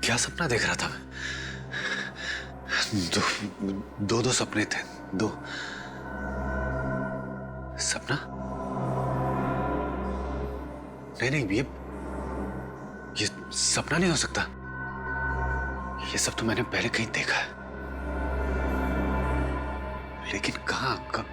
क्या सपना देख रहा था मैं? दो सपने थे। दो सपना? नहीं, ये सपना नहीं हो सकता। ये सब तो मैंने पहले कहीं देखा है, लेकिन कहां, कब?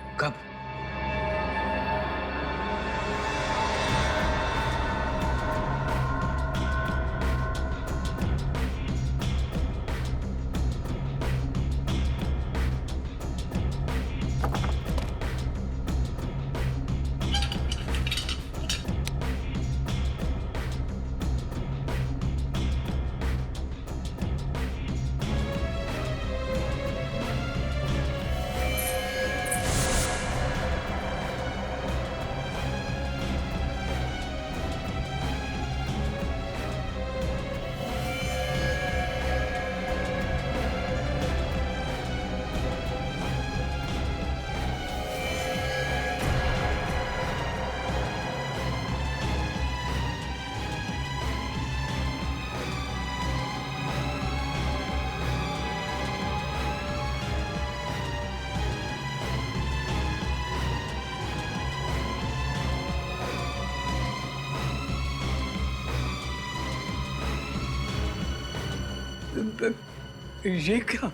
ये क्या?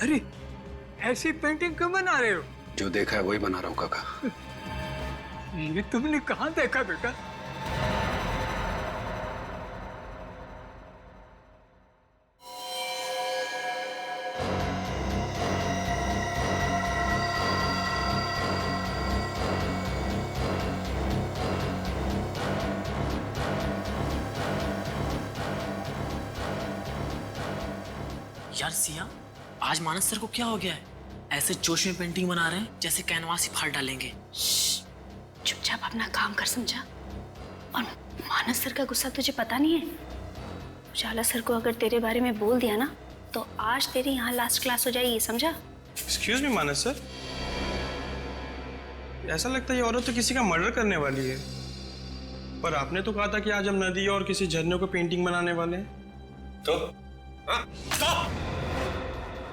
अरे ऐसी पेंटिंग क्यों बना रहे हो? जो देखा है वही बना रहा हूं काका। ये तुमने कहाँ देखा बेटा? यार सिया, आज मानस सर को क्या हो गया है? ऐसे जोश में पेंटिंग बना रहे हैं जैसे कैनवास ही फाड़ डालेंगे। चुपचाप अपना काम कर, समझा? और मानस सर का गुस्सा तुझे पता नहीं है? उजाला सर को अगर तेरे बारे में बोल दिया ना तो आज तेरी यहाँ लास्ट क्लास हो जाएगी, समझा? एक्सक्यूज मी मानस सर, ऐसा लगता है ये औरत तो किसी का मर्डर करने वाली है। पर आपने तो कहा था कि आज हम नदी और किसी झरने को पेंटिंग बनाने वाले हैं। तो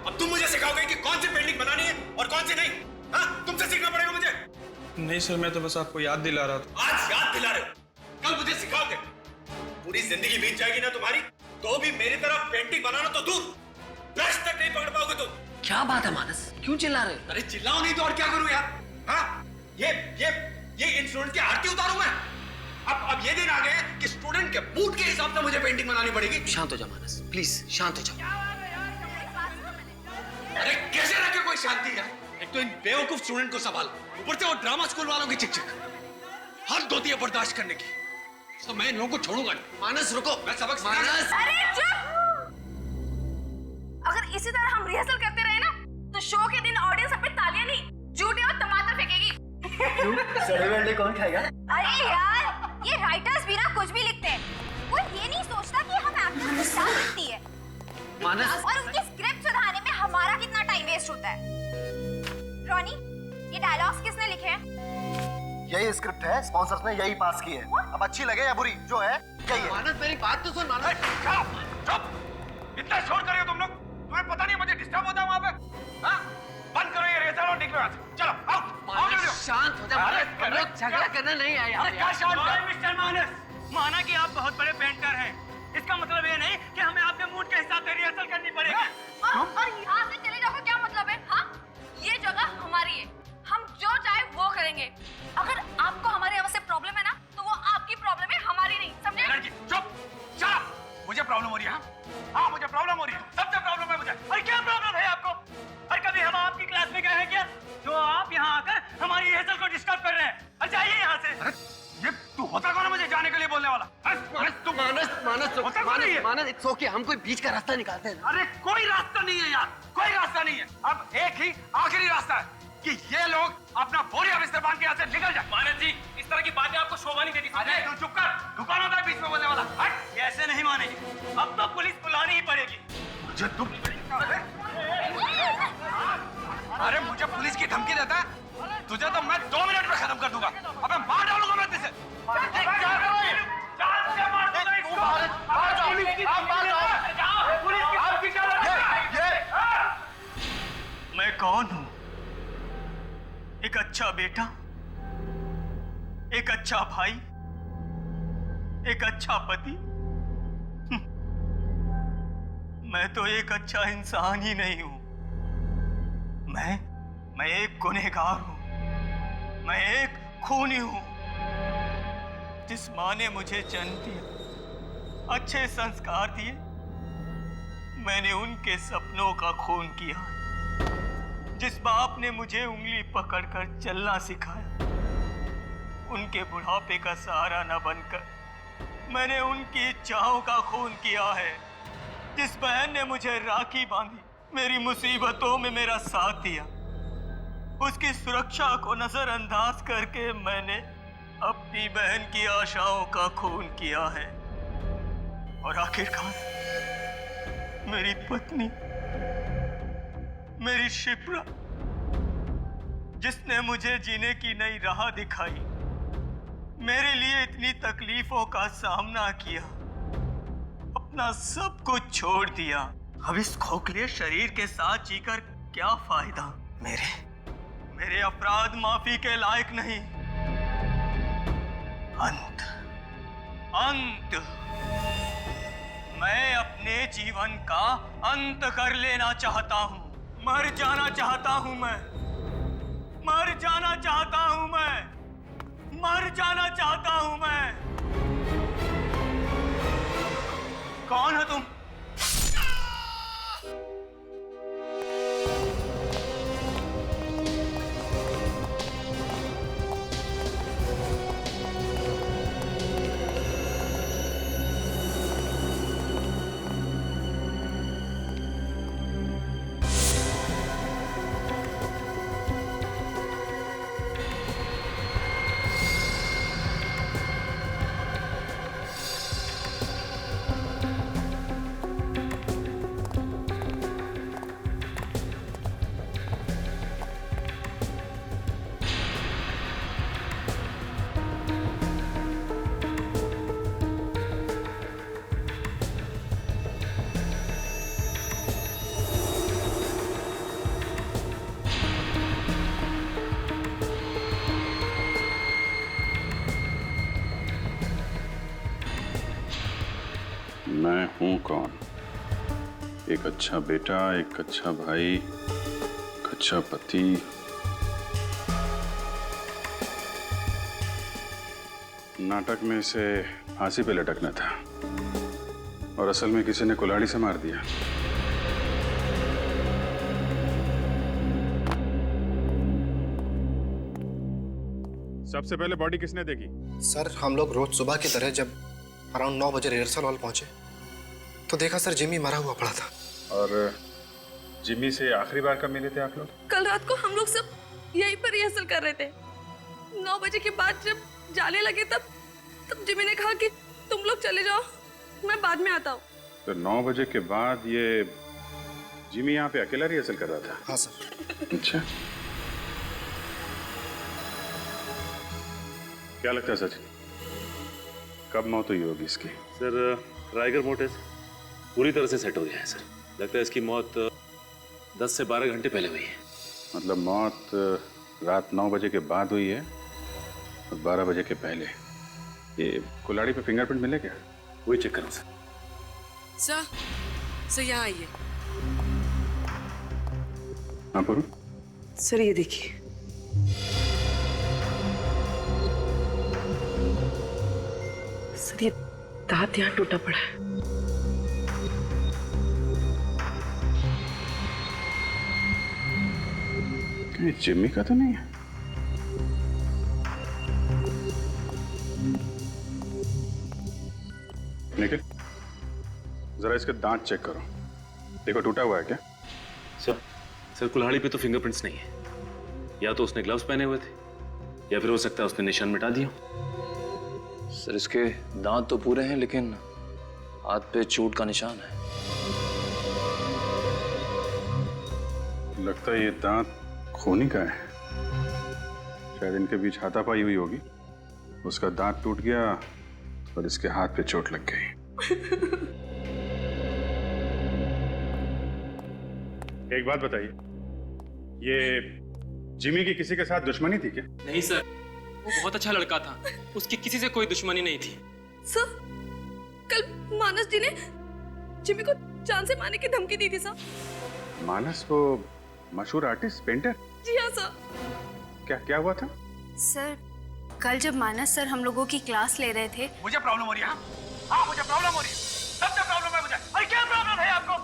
अब तुम मुझे सिखाओगे कि कौन सी पेंटिंग बनानी है और कौन सी नहीं? हाँ, तुमसे सीखना पड़ेगा मुझे। नहीं सर, मैं तो बस आपको याद दिला रहा था। आज याद दिला रहे हो, कल मुझे सिखाओगे। पूरी जिंदगी बीत जाएगी ना तुम्हारी, तो भी मेरी तरफ पेंटिंग बनाना तो दूर, ब्रश तक नहीं पकड़ पाओगे तुम। क्या बात है मानस, क्यों चिल्ला रहे हो? अरे चिल्लाओ नहीं तो और क्या करूं यार? हाँ, ये इन स्टूडेंट की आरती उतारूं मैं? अब ये दिन आ गए कि स्टूडेंट के मूड के हिसाब से मुझे पेंटिंग बनानी पड़ेगी। शांत हो जा मानस, प्लीज शांत हो जा। अरे कैसे रखे कोई शांति है? एक तो इन बेवकूफ स्टूडेंट को संभाल, ऊपर से वो ड्रामा स्कूल वालों की चिक हद होती है बर्दाश्त करने की। तो मैं इन लोगों को छोड़ूंगा नहीं। मानस रुको, मैं सबक मानस। अरे चुप! अगर इसी तरह हम रिहर्सल करते रहे ना तो शो के दिन ऑडियंस हम पे तालियां नहीं, जूते और टमाटर फेंकेगी। सड़े अंडे कौन खाएगा? अरे यार, ये राइटर्स भी ना कुछ भी लिखते हैं, वो ये नहीं सोचता कि हम एक्टर्स को क्या लिखती है मानस, और उनकी स्क्रिप्ट सुधारने में हमारा कितना टाइम वेस्ट होता है। रॉनी, ये डायलॉग्स किसने लिखे हैं? यही स्क्रिप्ट है, स्पॉन्सर्स ने यही पास की है। अब अच्छी लगे या बुरी, जो है यही है। मानस मेरी बात तो सुन। मानस चुप! इतना शोर कर रहे हो तुम लोग, तुम्हें पता नहीं मुझे डिस्टर्ब होता है वहां पे? हाँ? बंद करो ये रिहर्सल और निकलो यहाँ से। चलो आओ जल्दी। शांत हो जा मानस, हम लोग झगड़ा करना नहीं आए यहाँ। क्या शांत है? मिस्टर मानस, माना कि आप बहुत बड़े पेंटर हैं, इसका मतलब ये नहीं कि हमें आपके मूड के हिसाब से रिहर्सल करनी पड़ेगी। और यहाँ से चले जाओ, क्या मतलब है? हाँ, ये जगह हमारी है, हम जो चाहे वो करेंगे। अगर आपको हमारे यहाँ से प्रॉब्लम है ना तो वो आपकी प्रॉब्लम है, हमारी नहीं, समझे? चुप! चुप! मुझे प्रॉब्लम हो रही है। हाँ, मुझे प्रॉब्लम हो रही है, सबसे प्रॉब्लम है मुझे। अरे क्या प्रॉब्लम है आपको? अरे कभी हम आपकी क्लास में गए हैं क्या जो आप यहाँ आकर हमारी रिहर्सल को डिस्टर्ब कर रहे हैं? अरे जाइए यहाँ से। अरे ये तू होता कौन है मुझे जाने के लिए बोलने वाला? मानस इट्स ओके, हम कोई बीच का रास्ता निकालते हैं। अरे कोई रास्ता नहीं है यार, कोई रास्ता नहीं है। अब एक ही आखिरी रास्ता है कि ये लोग अपना बोरिया बिस्तर बांध के यहाँ से निकल जाए। मानस जी, इस तरह की बातें आपको शोभा नहीं देती। अरे तू चुप कर, दुकान होता है बीच में बोलने वाला। हट! ये ऐसे नहीं मानेगी, अब तो पुलिस बुलानी ही पड़ेगी। मुझे तुम अरे मुझे पुलिस की धमकी देता है? तुझे तो मैं 2 मिनट में खत्म कर दूंगा। अबे मार डालूंगा मैं तुझे। मैं कौन हूं? एक अच्छा बेटा, एक अच्छा भाई, एक अच्छा पति। मैं तो एक अच्छा इंसान ही नहीं हूं। मैं एक गुनहगार हूं। मैं एक खूनी हूं। जिस मां ने मुझे जन्म दिया, अच्छे संस्कार दिए, मैंने उनके सपनों का खून किया। जिस बाप ने मुझे उंगली पकड़कर चलना सिखाया, उनके बुढ़ापे का सहारा न बनकर मैंने उनकी इच्छाओं का खून किया है। जिस बहन ने मुझे राखी बांधी, मेरी मुसीबतों में मेरा साथ दिया, उसकी सुरक्षा को नजरअंदाज करके मैंने अपनी बहन की आशाओं का खून किया है। और आखिरकार मेरी पत्नी, मेरी शिप्रा, जिसने मुझे जीने की नई राह दिखाई, मेरे लिए इतनी तकलीफों का सामना किया, अपना सब कुछ छोड़ दिया। अब इस खोखले शरीर के साथ जीकर क्या फायदा? मेरे अपराध माफी के लायक नहीं। अंत। मैं अपने जीवन का अंत कर लेना चाहता हूं। मर जाना चाहता हूं मैं। मर जाना चाहता हूं मैं। मर जाना चाहता हूं मैं। कौन हो तुम? मैं हूं कौन? एक अच्छा बेटा, एक अच्छा भाई, एक अच्छा पति। नाटक में इसे फांसी पे लटकना था और असल में किसी ने कुल्हाड़ी से मार दिया। सबसे पहले बॉडी किसने देखी? सर, हम लोग रोज सुबह की तरह जब अराउंड 9 बजे रिहर्सल हॉल पहुंचे तो देखा सर, जिमी मरा हुआ पड़ा था। और जिमी से आखिरी बार कब मिले थे आप लोग? कल रात को हम लोग सब यहीं पर रिहर्सल कर रहे थे। 9 बजे के बाद जब जाने लगे तब जिमी ने कहा कि तुम लोग चले जाओ, मैं बाद में आता हूँ। तो 9 बजे के बाद ये जिमी यहाँ पे अकेला रिहर्सल कर रहा था? हाँ सर। अच्छा, क्या लगता है सच, कब मौत हुई होगी इसकी? सर, राइगर मोर्टिस पूरी तरह से सेट हो गया है सर। लगता है इसकी मौत 10 से 12 घंटे पहले हुई है। मतलब मौत रात 9 बजे के बाद हुई है और 12 बजे के पहले। ये कुल्हाड़ी पे फिंगरप्रिंट मिले क्या? वही चेक करो सर। सर यहाँ आइए। हाँ पूरू? सर ये देखिए। सर ये दांत यहाँ टूटा पड़ा है। ये जिमी का तो नहीं है? निखिल, जरा इसके दांत चेक करो, देखो टूटा हुआ है क्या? सर कुल्हाड़ी पे तो फिंगरप्रिंट्स नहीं है। या तो उसने ग्लव्स पहने हुए थे या फिर हो सकता है उसने निशान मिटा दिया। सर इसके दांत तो पूरे हैं लेकिन हाथ पे चोट का निशान है। लगता है ये दांत खूनी का है। शायद इनके बीच हाथापाई हुई होगी, उसका दांत टूट गया और इसके हाथ पे चोट लग गई। एक बात बताइए, ये जिमी की किसी के साथ दुश्मनी थी क्या? नहीं सर, वो बहुत अच्छा लड़का था, उसकी किसी से कोई दुश्मनी नहीं थी। सर, कल मानस जी ने जिमी को जान से मारने की धमकी दी थी सर। मानस वो मशहूर आर्टिस्ट पेंटर? जी हाँ सर। क्या हुआ था? सर, कल जब मानस सर हम लोगों की क्लास ले रहे थे, मुझे प्रॉब्लम हो रही है। हाँ, मुझे प्रॉब्लम हो रही है, सबसे प्रॉब्लम है मुझे। अरे क्या प्रॉब्लम है आपको?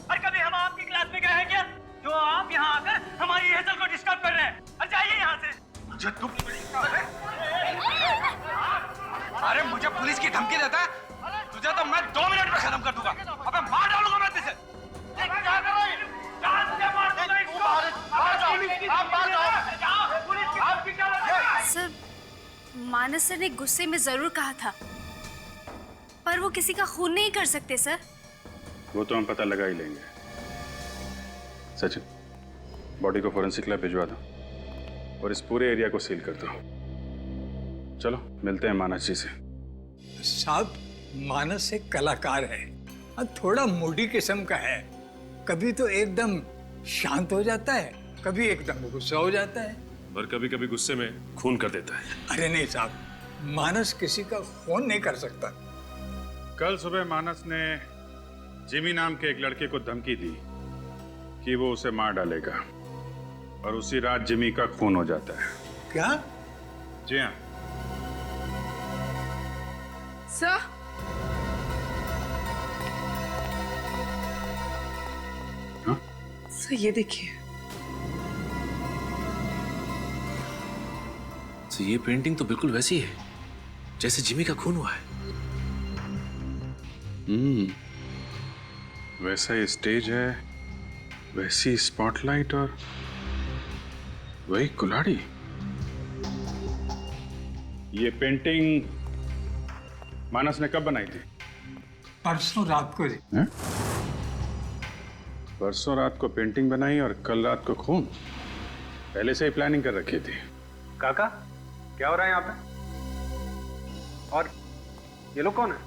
अरे कभी हम आपकी क्लास में गए हैं क्या, जो आप यहाँ आकर हमारी रिहर्सल को डिस्टर्ब कर रहे हैं? अरे जाइए यहाँ से। मुझे तुम अरे मुझे पुलिस की धमकी देता है? तुझे तो मैं 2 मिनट में खत्म कर दूंगा। अबे मार डालूंगा मैं तुझे। सर मानस सर ने गुस्से में जरूर कहा था, पर वो किसी का खून नहीं कर सकते सर। वो तो हम पता लगा ही लेंगे। सचिन, बॉडी को फोरेंसिक लैब भिजवा दो और इस पूरे एरिया को सील कर दो। चलो मिलते हैं मानस जी से। साहब, मानस एक कलाकार है और थोड़ा मूडी किस्म का है। कभी तो एकदम शांत हो जाता है, कभी एकदम गुस्सा हो जाता है, और कभी कभी गुस्से में खून कर देता है। अरे नहीं साहब, मानस किसी का खून नहीं कर सकता। कल सुबह मानस ने जिमी नाम के एक लड़के को धमकी दी कि वो उसे मार डालेगा, और उसी रात जिमी का खून हो जाता है। क्या? जी हाँ सर, सर ये देखिए, तो ये पेंटिंग तो बिल्कुल वैसी है जैसे जिमी का खून हुआ है। वैसा ही स्टेज है, वैसी स्पॉटलाइट और वही कुल्हाड़ी। ये पेंटिंग मानस ने कब बनाई थी? परसों रात को। हैं? परसों रात को पेंटिंग बनाई और कल रात को खून? पहले से ही प्लानिंग कर रखी थी। काका, क्या हो रहा है यहाँ पे? और ये लोग कौन है?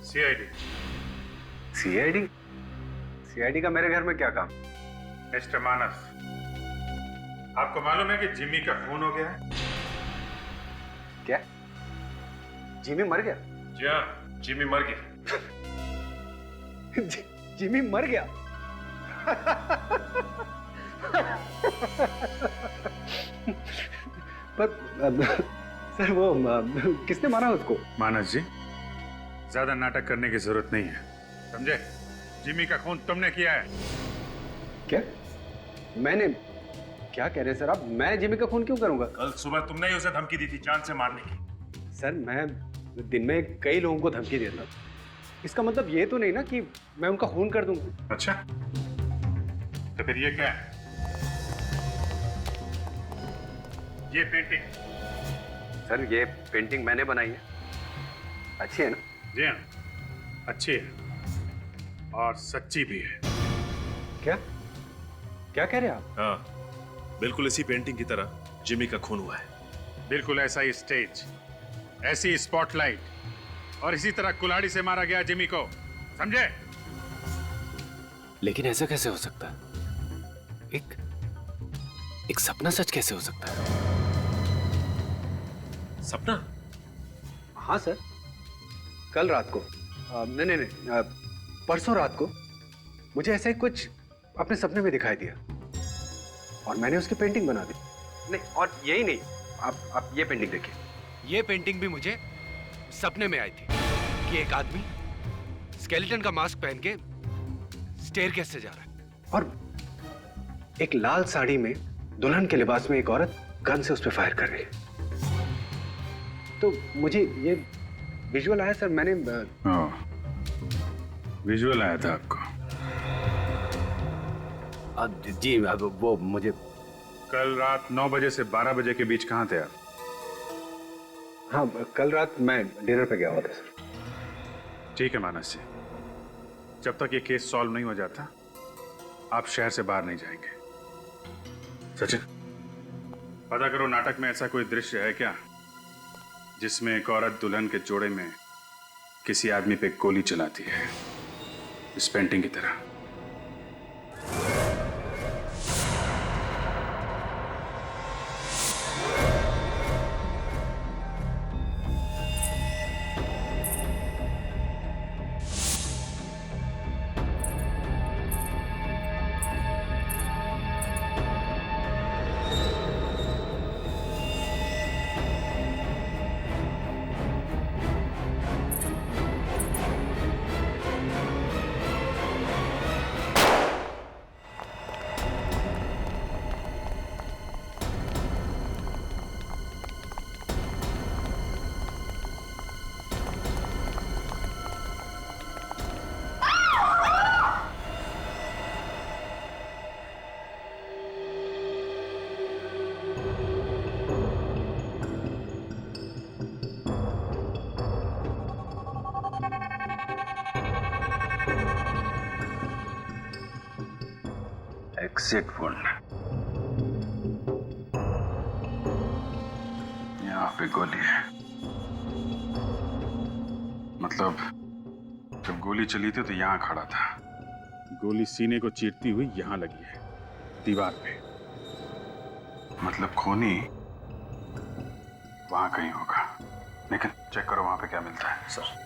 सीआईडी। सीआईडी? सीआईडी का मेरे घर में क्या काम? मिस्टर मानस, आपको मालूम है कि जिमी का खून हो गया है? क्या? जिमी मर गया? जी हाँ, जिमी मर गया। जिमी मर गया? पर सर, वो किसने मारा उसको? मानस जी, ज्यादा नाटक करने की जरूरत नहीं है, समझे? जिमी का खून तुमने किया है। क्या? मैंने? क्या कह रहे हैं सर आप? मैं जिमी का खून क्यों करूंगा? कल सुबह तुमने ही उसे धमकी दी थी जान से मारने की। सर, मैं दिन में कई लोगों को धमकी देता हूं। इसका मतलब ये तो नहीं ना कि मैं उनका खून कर दूंगा। अच्छा, तो फिर ये क्या है? ये पेंटिंग? सर, ये पेंटिंग मैंने बनाई है। अच्छी है ना? जी हाँ, अच्छी है और सच्ची भी है। क्या? क्या कह रहे हैं आप? हाँ, बिल्कुल इसी पेंटिंग की तरह जिमी का खून हुआ है। बिल्कुल ऐसा ही स्टेज, ऐसी स्पॉटलाइट और इसी तरह कुल्हाड़ी से मारा गया जिमी को, समझे? लेकिन ऐसा कैसे हो सकता है? एक सपना सच कैसे हो सकता है? सपना? हाँ सर, कल रात को, नहीं, परसों रात को मुझे ऐसा ही कुछ अपने सपने में दिखाई दिया और मैंने उसकी पेंटिंग बना दी। नहीं, और यही नहीं, आप ये पेंटिंग देखिए। ये पेंटिंग भी मुझे सपने में आई थी कि एक आदमी स्केलेटन का मास्क पहन के स्टेयरकेस से जा रहा है और एक लाल साड़ी में दुल्हन के लिबास में एक औरत गन से उस पर फायर कर रही है। तो मुझे ये विजुअल आया सर, मैंने विजुअल आया था आपको? जी, वो मुझे कल रात 9 बजे से 12 बजे के बीच कहाँ थे आप? हाँ, कल रात मैं डिनर पे गया हुआ था सर। ठीक है मानस जी, जब तक ये केस सॉल्व नहीं हो जाता आप शहर से बाहर नहीं जाएंगे। सचिन, पता करो नाटक में ऐसा कोई दृश्य है क्या जिसमें एक औरत दुल्हन के जोड़े में किसी आदमी पे गोली चलाती है, इस पेंटिंग की तरह। Exit wound. यहाँ पे गोली है। मतलब जब गोली चली थी तो यहाँ खड़ा था। गोली सीने को चीरती हुई यहाँ लगी है, दीवार पे। मतलब खूनी वहां कहीं होगा, लेकिन चेक करो वहां पे क्या मिलता है। सर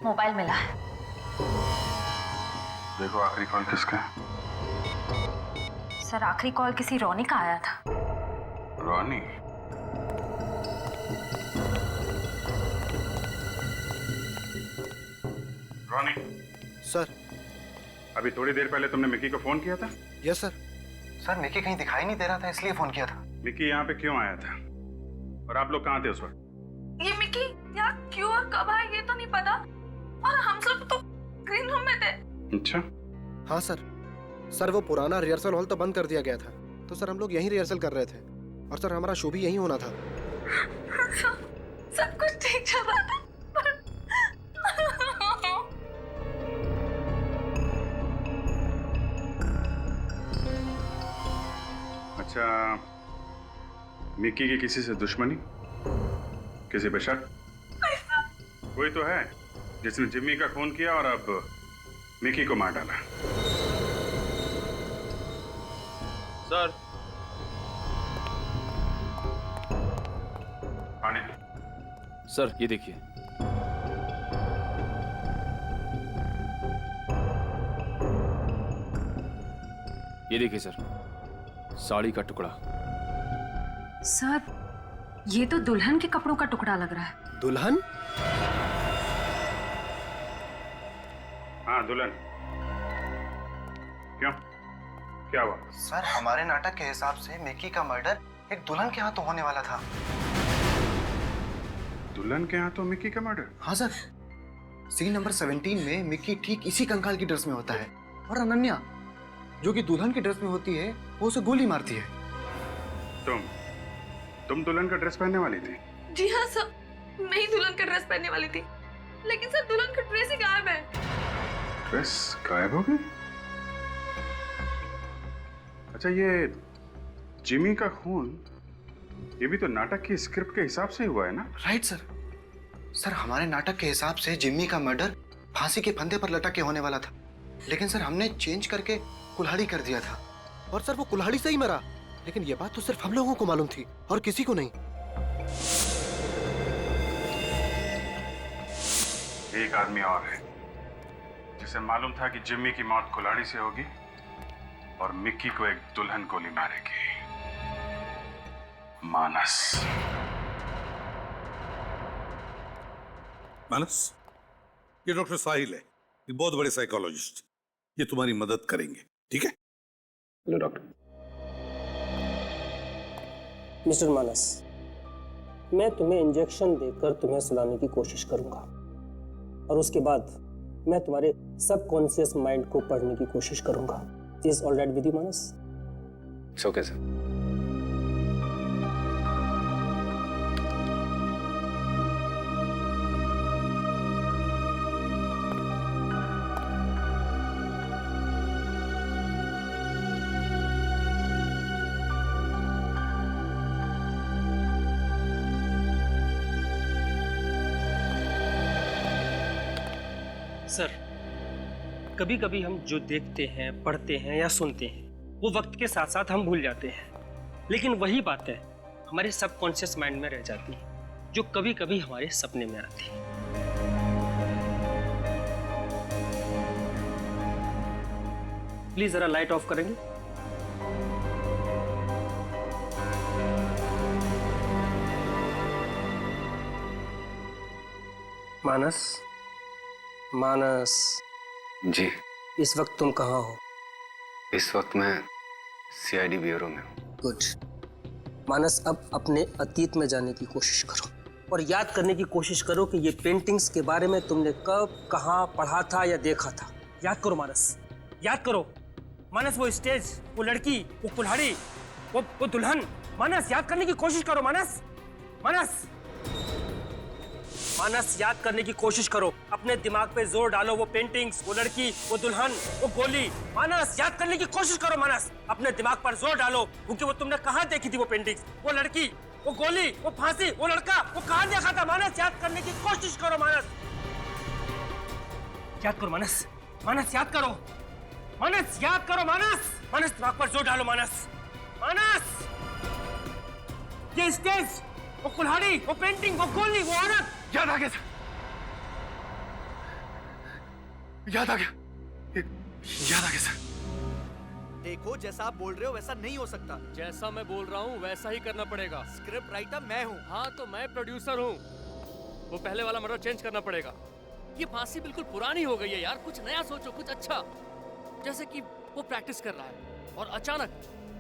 मोबाइल मिला है। देखो आखिरी कॉल किसका है? सर आखिरी कॉल किसी रोनी का आया था। रोनी? रोनी? सर अभी थोड़ी देर पहले तुमने मिकी को फोन किया था? Yes sir. सर मिकी कहीं दिखाई नहीं दे रहा था, इसलिए फोन किया था। मिकी यहाँ पे क्यों आया था और आप लोग कहाँ थे उस वक्त? ये मिकी यहाँ क्यों और कब आया ये तो नहीं पता, और हम सब तो ग्रीन रूम में थे। अच्छा। हाँ सर। सर वो पुराना रिहर्सल हॉल तो बंद कर दिया गया था, तो सर हम लोग यहीं रिहर्सल कर रहे थे, और सर हमारा शो भी यहीं होना था। सब कुछ ठीक चल रहा था अच्छा, मिकी की किसी से दुश्मनी, किसी पे शक? कोई तो है जिसने जिम्मी का खून किया और अब मिकी को मार डाला। सर पानी। सर ये देखिए। ये देखिए सर, साड़ी का टुकड़ा। सर ये तो दुल्हन के कपड़ों का टुकड़ा लग रहा है। दुल्हन? हाँ दुल्हन। क्यों, क्या हुआ? सर हमारे नाटक के हिसाब से मिकी का मर्डर एक दुल्हन के हाथों होने वाला था। दुल्हन के हाथों मिकी का मर्डर? हाँ सर। सीन नंबर 17 में मिकी ठीक इसी कंकाल की ड्रेस में होता है, और अनन्या जो कि दुल्हन की ड्रेस में होती है वो उसे गोली मारती है। तुम दुल्हन का ड्रेस पहनने वाली थी? जी हाँ सर, मैं ही दुल्हन का ड्रेस पहनने वाली थी, लेकिन सर दुल्हन का ड्रेस ही गायब है। ड्रेस गायब हो गई? अच्छा, ये जिमी का खून, ये भी तो नाटक की स्क्रिप्ट के हिसाब से हुआ है ना? Right sir. सर हमारे नाटक के हिसाब से जिम्मी का मर्डर फांसी के फंदे पर लटक के होने वाला था, लेकिन सर हमने चेंज करके कुल्हाड़ी कर दिया था, और सर वो कुल्हाड़ी से ही मरा। लेकिन ये बात तो सिर्फ हम लोगों को मालूम थी और किसी को नहीं। एक आदमी और है जिसे मालूम था कि जिम्मी की मौत कुल्हाड़ी से होगी और मिक्की को एक दुल्हन गोली मारेगी। मानस। मानस, ये डॉक्टर साहिल है, ये बहुत बड़े साइकोलॉजिस्ट, ये तुम्हारी मदद करेंगे, ठीक है? Hello doctor. मिस्टर मानस, मैं तुम्हें इंजेक्शन देकर तुम्हें सुलाने की कोशिश करूंगा, और उसके बाद मैं तुम्हारे सबकॉन्शियस माइंड को पढ़ने की कोशिश करूंगा। Is all right with you Manas? It's okay sir. Sir कभी कभी हम जो देखते हैं, पढ़ते हैं या सुनते हैं वो वक्त के साथ साथ हम भूल जाते हैं, लेकिन वही बातें हमारे सबकॉन्शियस माइंड में रह जाती हैं, जो कभी कभी हमारे सपने में आती हैं। प्लीज जरा लाइट ऑफ करेंगे? मानस, मानस जी। इस वक्त तुम कहाँ हो? इस वक्त मैं सीआईडी ब्यूरो में हूँ। गुड। मानस, अब अपने अतीत में जाने की कोशिश करो और याद करने की कोशिश करो कि ये पेंटिंग्स के बारे में तुमने कब, कहाँ पढ़ा था या देखा था। याद करो मानस, याद करो मानस। वो स्टेज, वो लड़की, वो कुल्हाड़ी, वो दुल्हन। मानस याद करने की कोशिश करो मानस। मानस, मानस याद करने की कोशिश करो, अपने दिमाग पे जोर डालो। वो पेंटिंग्स, वो लड़की, वो दुल्हन, वो गोली, मानस याद करने की कोशिश करो। मानस अपने दिमाग पर जोर डालो, क्योंकि वो तुमने कहाँ देखी थी? वो पेंटिंग्स, वो लड़की, वो गोली, वो फांसी, वो लड़का, वो कहाँ देखा था? मानस याद करने की कोशिश करो। मानस याद करो। मानस मानस याद करो। मानस याद करो। मानस मानस दिमाग पर जोर डालो। मानस मानस ये स्टेज, वो कुल्हाड़ी, वो पेंटिंग, वो गोली, वो औरत, याद आ गया सर, याद आ गया, याद आ गया सर। देखो, जैसा आप बोल रहे हो वैसा नहीं हो सकता। जैसा मैं बोल रहा हूँ वैसा ही करना पड़ेगा। स्क्रिप्ट राइटर मैं हूँ। हाँ तो मैं प्रोड्यूसर हूँ। वो पहले वाला मर्डर चेंज करना पड़ेगा। ये फांसी बिल्कुल पुरानी हो गई है यार, कुछ नया सोचो, कुछ अच्छा। जैसे कि वो प्रैक्टिस कर रहा है और अचानक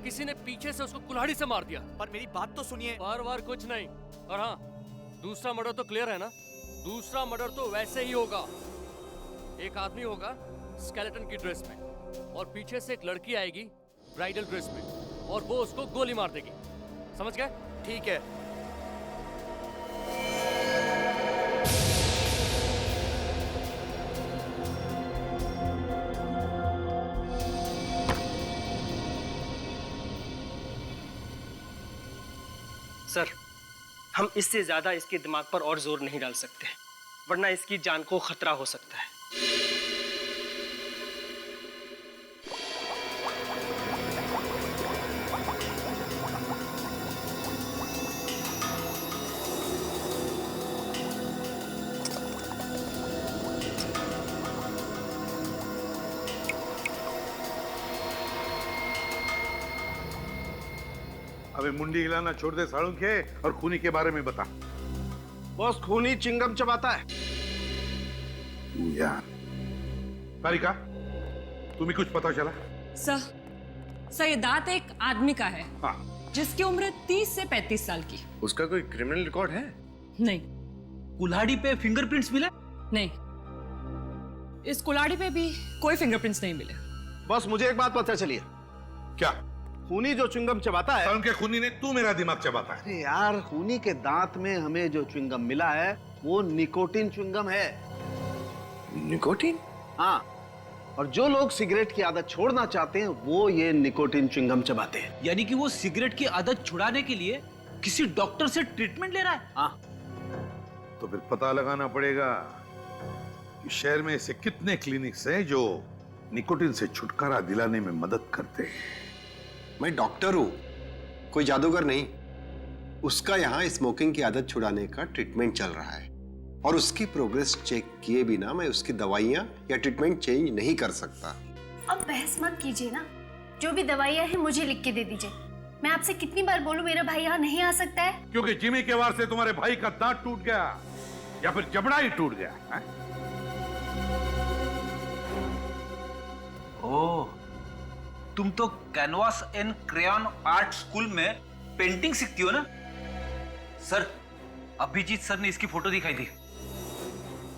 किसी ने पीछे से उसको कुल्हाड़ी से मार दिया। पर मेरी बात तो सुनिए। बार बार कुछ नहीं। और हाँ, दूसरा मर्डर तो क्लियर है ना? दूसरा मर्डर तो वैसे ही होगा। एक आदमी होगा स्केलेटन की ड्रेस में और पीछे से एक लड़की आएगी ब्राइडल ड्रेस में और वो उसको गोली मार देगी। समझ गए? ठीक है। सर, हम इससे ज्यादा इसके दिमाग पर और जोर नहीं डाल सकते, वरना इसकी जान को खतरा हो सकता है। अबे मुंडी हिलाना छोड़ दे साळुंखे और खूनी के बारे में बता। बॉस, खूनी चिंगम चबाता है। यार कारिका, तुम्हें कुछ पता चला? सर, ये दांत एक आदमी का है। हाँ। जिसकी उम्र 30 से 35 साल की। उसका कोई क्रिमिनल रिकॉर्ड है? नहीं। कुल्हाड़ी पे फिंगरप्रिंट्स मिले? नहीं, इस कुल्हाड़ी पे भी कोई फिंगरप्रिंट्स नहीं मिले। बॉस, मुझे एक बात पता चली है। क्या? खूनी जो च्युइंगम चबाता है। उनके खूनी ने तू मेरा दिमाग चबाता है। अरे यार, खूनी के दांत में हमें जो च्युइंगम मिला है वो निकोटिन च्युइंगम है। निकोटिन? हाँ, और जो लोग सिगरेट की आदत छोड़ना चाहते हैं वो ये निकोटिन च्युइंगम चबाते हैं। यानी कि वो सिगरेट की आदत छुड़ाने के लिए किसी डॉक्टर से ट्रीटमेंट ले रहा है? हाँ। तो फिर पता लगाना पड़ेगा कि शहर में ऐसे कितने क्लिनिक्स हैं जो निकोटिन से छुटकारा दिलाने में मदद करते हैं। मैं डॉक्टर हूं, कोई जादूगर नहीं। उसका यहाँ स्मोकिंग की आदत छुड़ाने का ट्रीटमेंट चल रहा है और उसकी प्रोग्रेस चेक किए बिना मैं उसकी दवाइयाँ या ट्रीटमेंट चेंज नहीं कर सकता। अब बहस मत कीजिए ना, जो भी दवाइयाँ हैं मुझे लिख के दे दीजिए। मैं आपसे कितनी बार बोलूं मेरा भाई यहाँ नहीं आ सकता है? क्योंकि जिमी के वार से तुम्हारे भाई का दांत टूट गया या फिर जबड़ा ही टूट गया है? ओह, तुम तो canvas and crayon art school में पेंटिंग सीखती हो ना? सर, अभिजीत सर ने इसकी फोटो दिखाई थी।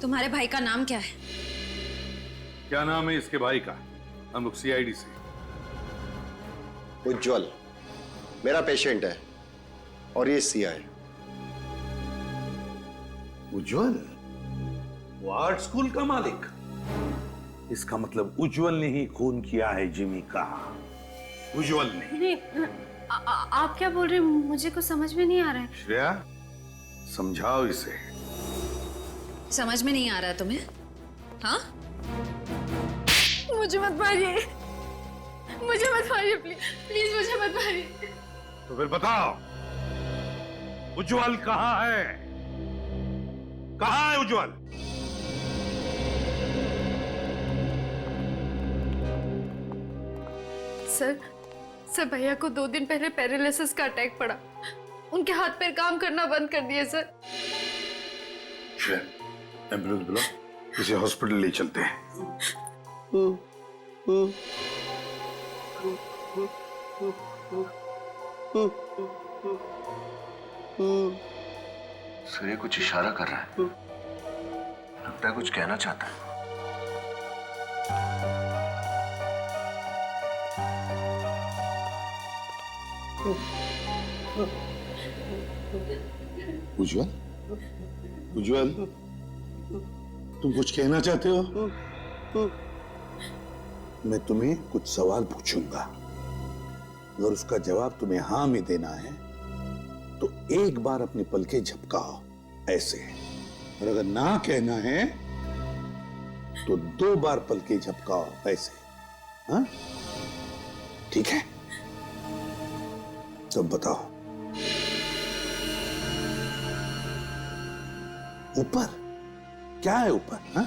तुम्हारे भाई का नाम क्या है? क्या नाम है इसके भाई का? हम लोग सीआईडी से। उज्जवल मेरा पेशेंट है और ये सीआई। उज्जवल? वो आर्ट स्कूल का मालिक? इसका मतलब उज्जवल ने ही खून किया है जिमी का। उज्जवल ने। नहीं, आप क्या बोल रहे हैं? मुझे कुछ समझ में नहीं आ रहा है। श्रेया, समझाओ इसे। समझ में नहीं आ रहा है तुम्हें? हाँ? मुझे मत मारिए, मुझे मत मारिए, प्लीज प्लीज मुझे मत मारिए। तो फिर बताओ, उज्जवल कहाँ है? कहाँ है उज्जवल? सर भैया को 2 दिन पहले पैरालिसिस का अटैक पड़ा। उनके हाथ पैर काम करना बंद कर दिए सर। एम्बुलेंस बुलाओ, इसे हॉस्पिटल ले चलते हैं। सूर्य कुछ इशारा कर रहा है, लगता है कुछ कहना चाहता है। उज्जवल, उज्जवल, तुम कुछ कहना चाहते हो? मैं तुम्हें कुछ सवाल पूछूंगा, अगर उसका जवाब तुम्हें हाँ में देना है तो एक बार अपनी पलकें झपकाओ ऐसे, और अगर ना कहना है तो 2 बार पलकें झपकाओ ऐसे। हाँ, ठीक है? सब बताओ। ऊपर क्या है? ऊपर हाँ?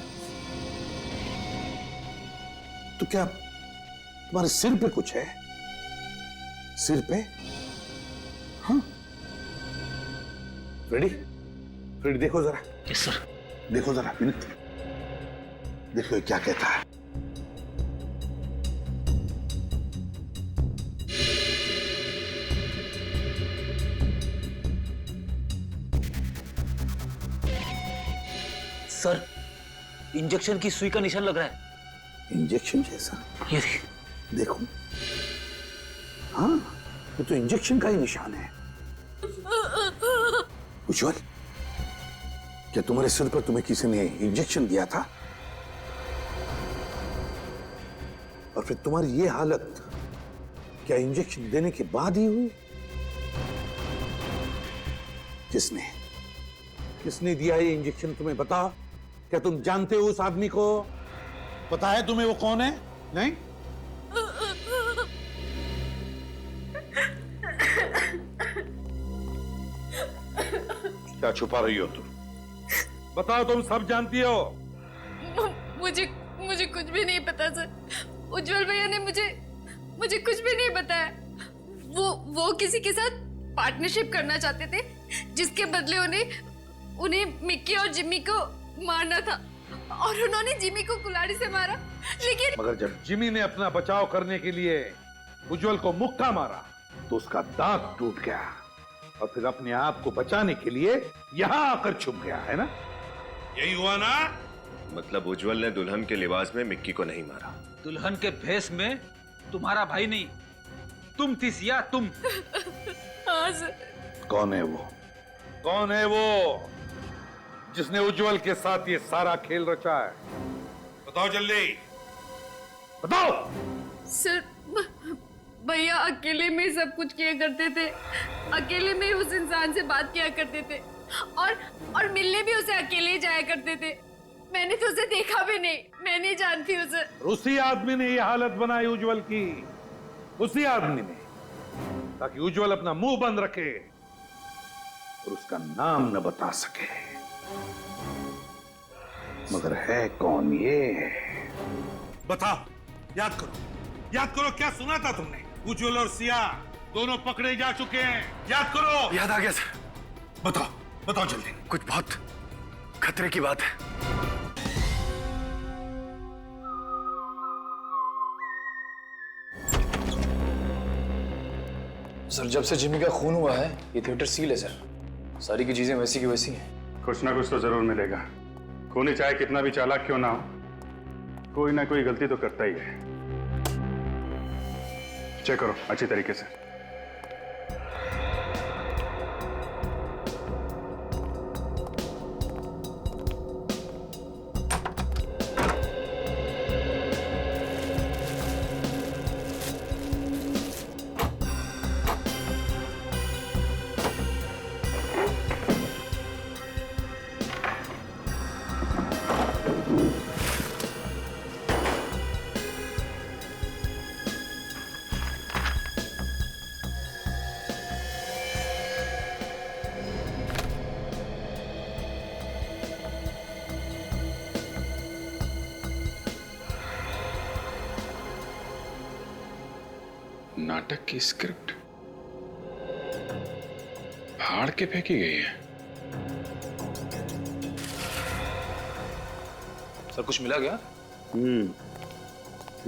तो क्या तुम्हारे सिर पे कुछ है? सिर पे? हाँ, रेडी? रेडी, देखो जरा। Yes sir. देखो जरा विनीत, देखो ये क्या कहता है। सर, इंजेक्शन की सुई का निशान लग रहा है। इंजेक्शन जैसा? ये देखो, हाँ, ये तो इंजेक्शन का ही निशान है। उज्जवल, क्या तुम्हारे सिर पर तुम्हें किसी ने इंजेक्शन दिया था? और फिर तुम्हारी ये हालत क्या इंजेक्शन देने के बाद ही हुई? किसने दिया ये इंजेक्शन तुम्हें बताओ? क्या तुम जानते हो उस आदमी को? पता है तुम्हें वो कौन है? नहीं? क्या छुपा रही हो तुम? बताओ, तुम सब जानती हो। मुझे कुछ भी नहीं पता सर। उज्जवल भैया ने मुझे कुछ भी नहीं बताया। वो किसी के साथ पार्टनरशिप करना चाहते थे, जिसके बदले उन्हें मिक्की और जिम्मी को मारना था, और उन्होंने जिम्मी को कुल्हाड़ी से मारा। लेकिन मगर जब जिमी ने अपना बचाव करने के लिए उज्जवल को मुक्का मारा तो उसका दांत टूट गया, और फिर अपने आप को बचाने के लिए यहां आकर छुप गया, है ना? यही हुआ ना? मतलब उज्जवल ने दुल्हन के लिबास में मिक्की को नहीं मारा? दुल्हन के भेष में तुम्हारा भाई नहीं, तुम थी सिया, तुम। हाँ सर। कौन है वो? कौन है वो जिसने उज्जवल के साथ ये सारा खेल रचा है? बताओ जल्दी, बताओ। सर, भैया अकेले में सब कुछ किया करते थे, अकेले में उस इंसान से बात किया करते थे, और मिलने भी उसे अकेले जाया करते थे। मैंने तो उसे देखा भी नहीं, मैं नहीं जानती उसे। उसी आदमी ने ये हालत बनाई उज्जवल की, उसी आदमी ने, ताकि उज्जवल अपना मुंह बंद रखे और उसका नाम न बता सके। मगर है कौन ये? बताओ, याद करो क्या सुना था तुमने? उज्जवल और सिया दोनों पकड़े जा चुके हैं, याद करो। याद आ गया सर। बताओ जल्दी। कुछ बहुत खतरे की बात है। सर, जब से जिमी का खून हुआ है ये थिएटर सील है सर। सारी की चीजें वैसी की वैसी हैं। कुछ ना कुछ तो जरूर मिलेगा। खूनी चाहे कितना भी चालाक क्यों ना हो, कोई ना कोई गलती तो करता ही है। चेक करो अच्छी तरीके से। नाटक की स्क्रिप्ट फाड़ के फेंकी गई है। सर, कुछ मिला क्या?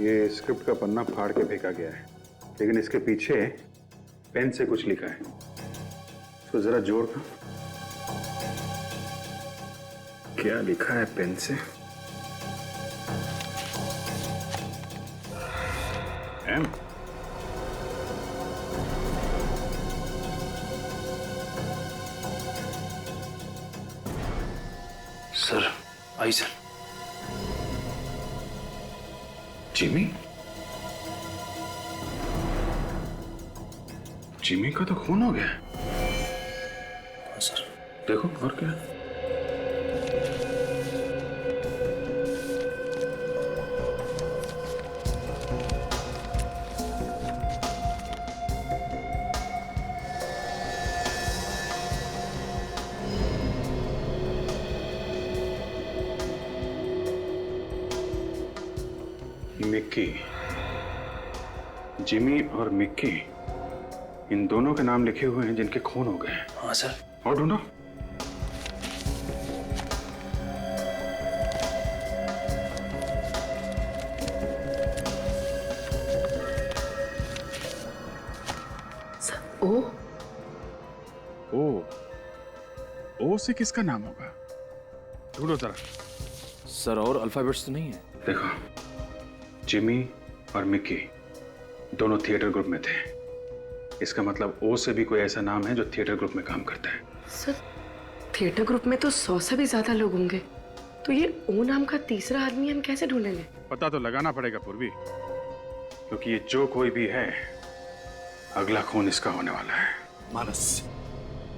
ये स्क्रिप्ट का पन्ना फाड़ के फेंका गया है, लेकिन इसके पीछे पेन से कुछ लिखा है। इसको जरा जोड़ दो। क्या लिखा है पेन से? एम। आई सर। जिमी? जिमी का तो खून हो गया। सर देखो और क्या। मिक्की, जिमी और मिक्की, इन दोनों के नाम लिखे हुए हैं जिनके खून हो गए हैं। हाँ सर। और ढूंढो। ओ से किसका नाम होगा? ढूंढो जरा। सर और अल्फाबेट्स तो नहीं है? देखो, जिमी और मिक्की दोनों थिएटर ग्रुप में थे। इसका मतलब ओ से भी कोई ऐसा नाम है जो थिएटर ग्रुप में काम करता है। सर, थिएटर ग्रुप में तो 100 से भी ज्यादा लोग होंगे, तो ये ओ नाम का तीसरा आदमी हम कैसे ढूंढेंगे? पता तो लगाना पड़ेगा पूर्वी, क्योंकि ये जो कोई भी है, अगला खून इसका होने वाला है।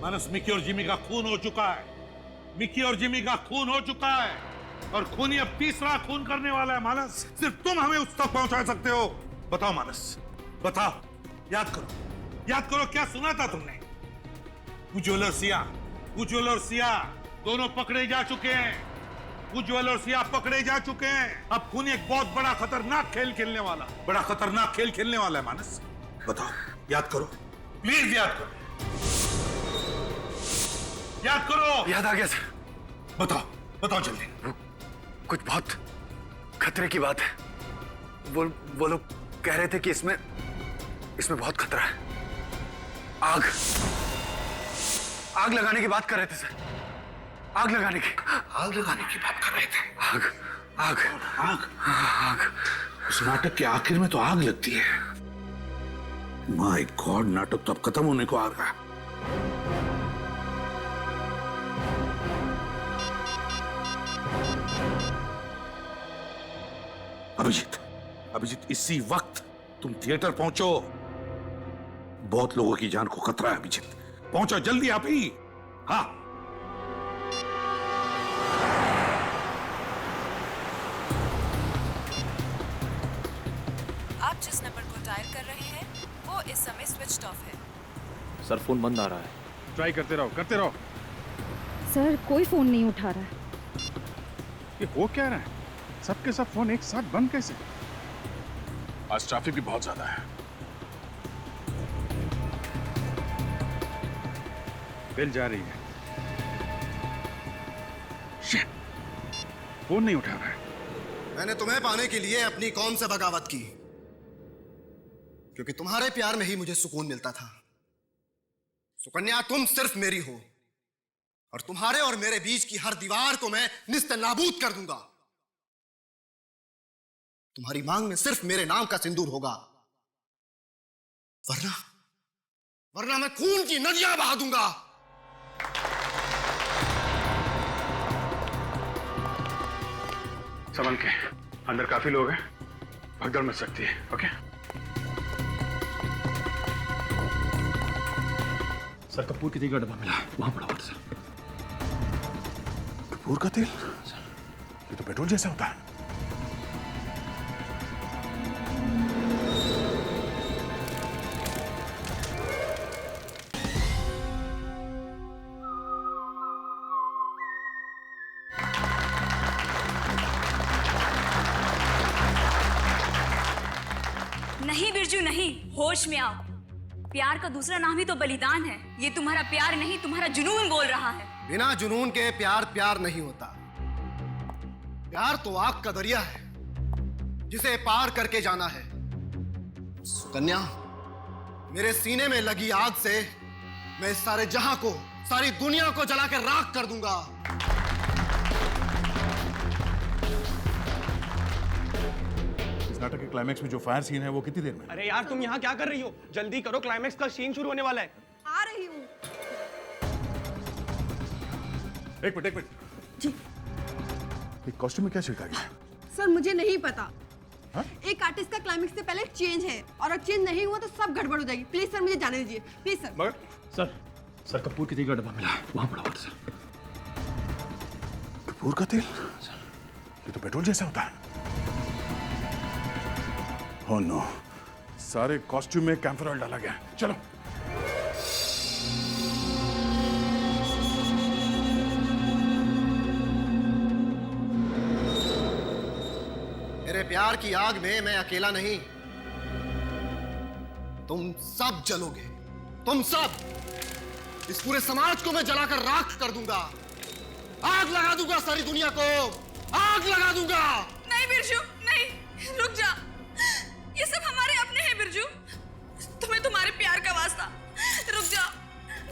मानस, मिक्की और जिमी का खून हो चुका है। मिक्की और जिमी का खून हो चुका है और खूनी अब तीसरा खून करने वाला है। मानस, सिर्फ तुम हमें उस तक पहुंचा सकते हो। बताओ मानस, बताओ, याद करो क्या सुना था तुमने? उज्ज्वल और सिया दोनों पकड़े जा चुके हैं। उज्ज्वल और सिया पकड़े जा चुके हैं। अब खूनी एक बहुत बड़ा खतरनाक खेल खेलने वाला है। मानस, बताओ, याद करो, प्लीज याद करो। याद आ गया सर। बताओ जल्दी। कुछ बहुत खतरे की बात है। वो लोग कह रहे थे कि इसमें बहुत खतरा है। आग लगाने की बात कर रहे थे सर। आग लगाने की बात कर रहे थे। आग। उस नाटक के आखिर में तो आग लगती है। माय गॉड, नाटक तो अब खत्म होने को आ रहा है। अभिजीत, इसी वक्त तुम थिएटर पहुंचो। बहुत लोगों की जान को खतरा है। अभिजीत, पहुंचो जल्दी आप ही। हाँ। आप जिस नंबर को डायल कर रहे हैं वो इस समय स्विच्ड ऑफ है। सर फोन बंद आ रहा है। ट्राई करते रहो। सर, कोई फोन नहीं उठा रहा है। ये हो क्या रहा है? सबके सब फोन एक साथ बंद कैसे? आज ट्रैफिक भी बहुत ज्यादा है। बिल जा रही है। फोन नहीं उठा रहा है। मैंने तुम्हें पाने के लिए अपनी कौम से बगावत की, क्योंकि तुम्हारे प्यार में ही मुझे सुकून मिलता था। सुकन्या, तुम सिर्फ मेरी हो और तुम्हारे और मेरे बीच की हर दीवार को मैं निस्त नाबूद कर दूंगा। तुम्हारी मांग में सिर्फ मेरे नाम का सिंदूर होगा, वरना मैं खून की नदियां बहा दूंगा। संभल के, अंदर काफी लोग हैं, भगदड़ मच सकती है। ओके सर, कपूर की तेल का डब्बा मिला, वहां पड़ा हुआ था सर। कपूर का तेल? ये तो पेट्रोल जैसा होता है। नहीं बिरजू, नहीं, होश में आओ। प्यार का दूसरा नाम ही तो बलिदान है। ये तुम्हारा प्यार नहीं, तुम्हारा जुनून बोल रहा है। बिना जुनून के प्यार नहीं होता। प्यार तो आग का दरिया है जिसे पार करके जाना है। सुकन्या, मेरे सीने में लगी आग से मैं इस सारे जहां को, सारी दुनिया को जला के राख कर दूंगा। नाटक के क्लाइमैक्स में जो फायर सीन है वो कितनी देर में? अरे यार, तुम यहाँ क्या कर रही हो? जल्दी करो, क्लाइमैक्स का सीन शुरू होने वाला है। आ रही हूँ। एक मिनट। जी। ये कॉस्ट्यूम में क्या छिड़का गया? सर मुझे नहीं पता। हाँ? एक आर्टिस्ट का क्लाइमेक्स से पहले चेंज है और अगर चेंज नहीं हुआ तो सब गड़बड़ हो जाएगी। प्लीज सर मुझे जाने दीजिए, प्लीज सर। मगर सर कपूर के तेल का डब्बा मिला, वहां पड़ा हुआ था सर। कपूर का तेल? ये तो पेट्रोल जैसा होता है। ओह नो, सारे कॉस्ट्यूम में कैम्फर ऑयल डाला गया। चलो। मेरे प्यार की आग में मैं अकेला नहीं, तुम सब जलोगे, तुम सब। इस पूरे समाज को मैं जलाकर राख कर दूंगा, आग लगा दूंगा सारी दुनिया को, आग लगा दूंगा। नहीं बिरजू, नहीं, रुक जा। ये सब हमारे अपने हैं बिरजू, तुम्हें तुम्हारे प्यार का वास्ता। रुक जा,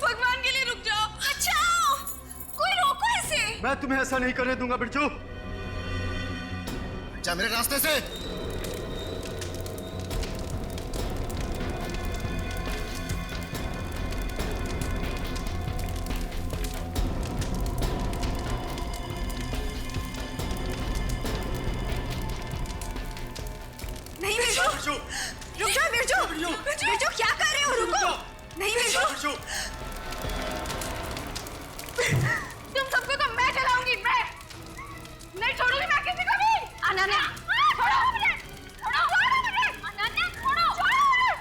भगवान के लिए रुक जाओ। बचाओ, कोई रोको इसे। मैं तुम्हें ऐसा नहीं करने दूंगा बिरजू, जा मेरे रास्ते से। नहीं बिरजू, रुक जाओ बिरजू। बिरजू क्या कर रहे हो, रुको। नहीं बिरजू, तुम सबको तो मैं जलाऊंगी, मैं नहीं छोड़ूंगी मैं किसी को भी। अनन्या छोड़ो मुझे, छोड़ो मुझे, अनन्या छोड़ो,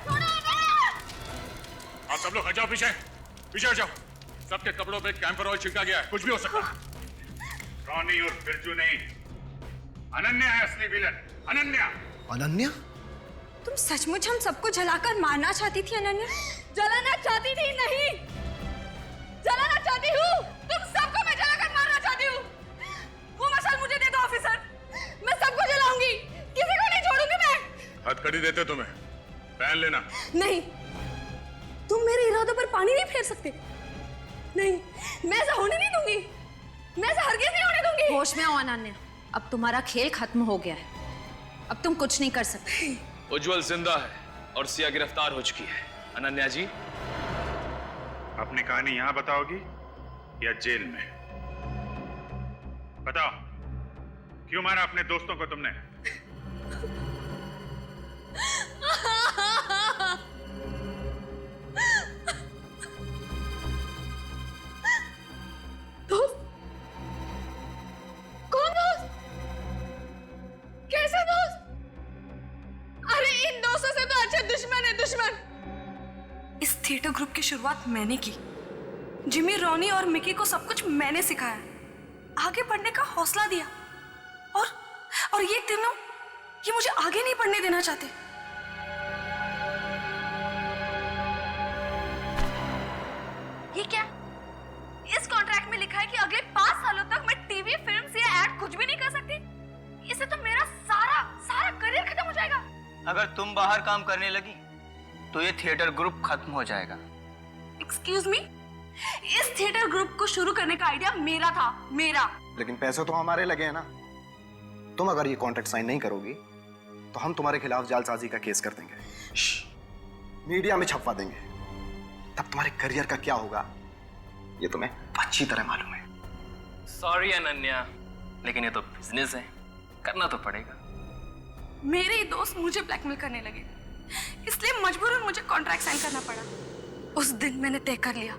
छोड़ो मुझे। आप सब लोग हट जाओ, पीछे पीछे हट जाओ। सबके कपड़ों पे कैम्फर ऑयल छिड़का गया है, कुछ भी हो सकता है। रॉनी और बिरजू नहीं, अनन्या है असली विलन, अनन्या। अनन्या? तुम सचमुच हम सबको जलाकर मारना चाहती थी अनन्या? जलाना चाहती थी? नहीं, जलाना चाहती हूँ। तुम सबको मैं जलाकर मारना चाहती हूँ। वो मशाल मुझे दे दो ऑफिसर, मैं सबको जलाऊंगी, किसी को नहीं छोड़ूंगी मैं। हथकड़ी देते तुम्हें, पहन लेना। नहीं, तुम मेरे इरादों पर पानी नहीं फेर सकते। नहीं, मैं ऐसा होने नहीं दूंगी, मैं ऐसा हरगिज़ नहीं होने दूंगी। होश में आओ अनन्या, अब तुम्हारा खेल खत्म हो गया है, अब तुम कुछ नहीं कर सकते। उज्जवल जिंदा है और सिया गिरफ्तार हो चुकी है। अनन्या जी, अपनी कहानी यहां बताओगी या जेल में? बताओ, क्यों मारा अपने दोस्तों को तुमने? दोस्त? कौन दोस्त? कैसे दोस्त? अरे इन दोस्तों से तो अच्छा दुश्मन है, दुश्मन। इस थिएटर ग्रुप की शुरुआत मैंने की। जिमी, रॉनी और मिकी को सब कुछ मैंने सिखाया, आगे बढ़ने का हौसला दिया, और ये तीनों ये मुझे आगे नहीं बढ़ने देना चाहते। ये क्या? इस कॉन्ट्रैक्ट में लिखा है कि अगले 5 सालों तक मैं टीवी, फिल्म या एड कुछ भी नहीं कर सकती। इससे तो मेरा सारा करियर खत्म हो जाएगा। अगर तुम बाहर काम करने लगी तो ये थिएटर ग्रुप खत्म हो जाएगा। एक्सक्यूज मी, इस थिएटर ग्रुप को शुरू करने का आइडिया मेरा था, मेरा। लेकिन पैसे तो हमारे लगे हैं ना। तुम अगर ये कॉन्ट्रैक्ट साइन नहीं करोगी तो हम तुम्हारे खिलाफ जालसाजी का केस कर देंगे, मीडिया में छपवा देंगे। तब तुम्हारे करियर का क्या होगा ये तुम्हें अच्छी तरह मालूम है। सॉरी अनन्या, लेकिन ये तो बिजनेस है, करना तो पड़ेगा। मेरे ही दोस्त मुझे ब्लैकमेल करने लगे, इसलिए मजबूरन मुझे कॉन्ट्रैक्ट साइन करना पड़ा। उस दिन मैंने तय कर लिया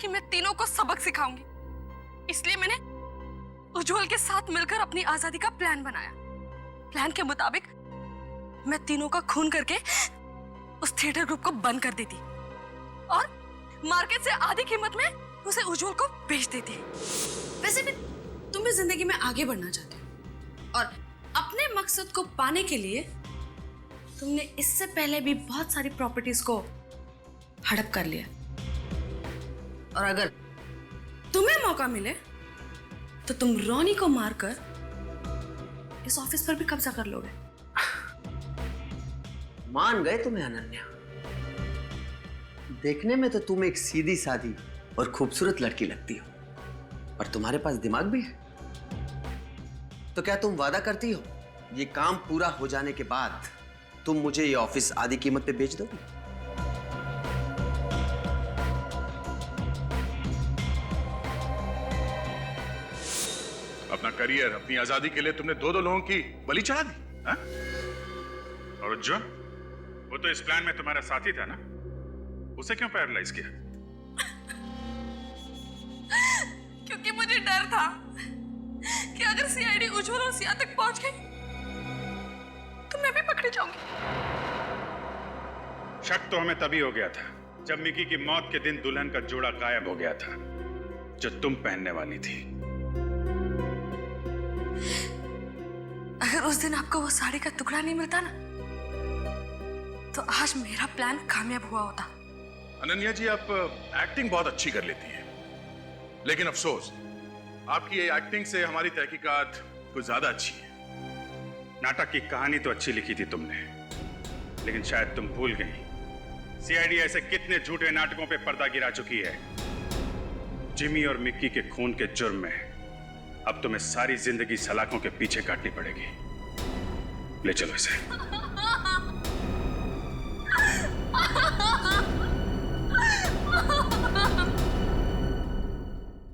कि मैं तीनों को सबक सिखाऊंगी, इसलिए मैंने उज्जवल के साथ मिलकर अपनी आजादी का प्लान बनाया। प्लान के मुताबिक मैं तीनों का खून करके उस थिएटर ग्रुप को बंद कर देती और मार्केट से आधी कीमत में उसे उज्जवल को बेच देती। वैसे भी तुम भी जिंदगी में आगे बढ़ना चाहते हो और अपने मकसद को पाने के लिए तुमने इससे पहले भी बहुत सारी प्रॉपर्टीज को हड़प कर लिया, और अगर तुम्हें मौका मिले तो तुम रॉनी को मारकर इस ऑफिस पर भी कब्जा कर लोगे। मान गए तुम्हें अनन्या। देखने में तो तुम एक सीधी सादी और खूबसूरत लड़की लगती हो, और तुम्हारे पास दिमाग भी है। तो क्या तुम वादा करती हो ये काम पूरा हो जाने के बाद तुम मुझे ये ऑफिस आधी कीमत पे बेच दोगी? अपना करियर, अपनी आजादी के लिए तुमने दो लोगों की बलि चढ़ा दी, हाँ? और उज्जवल, वो तो इस प्लान में तुम्हारा साथी था ना, उसे क्यों पैरालाइज किया? क्योंकि मुझे डर था कि अगर सीआईडी उज्जवल और सिया तक पहुंच गई तो मैं भी पकड़ी जाऊंगी। शक तो हमें तभी हो गया था जब मिकी की मौत के दिन दुल्हन का जोड़ा गायब हो गया था जो तुम पहनने वाली थी। अगर उस दिन आपको वो साड़ी का टुकड़ा नहीं मिलता ना तो आज मेरा प्लान कामयाब हुआ होता। अनन्या जी, आप एक्टिंग बहुत अच्छी कर लेती हैं, लेकिन अफसोस आपकी ये एक्टिंग से हमारी तहकीकात कुछ ज्यादा अच्छी है। नाटक की कहानी तो अच्छी लिखी थी तुमने, लेकिन शायद तुम भूल गई सीआईडी ऐसे कितने झूठे नाटकों पे पर्दा गिरा चुकी है। जिमी और मिक्की के खून के जुर्म में अब तुम्हें सारी जिंदगी सलाखों के पीछे काटनी पड़ेगी। ले चलो इसे।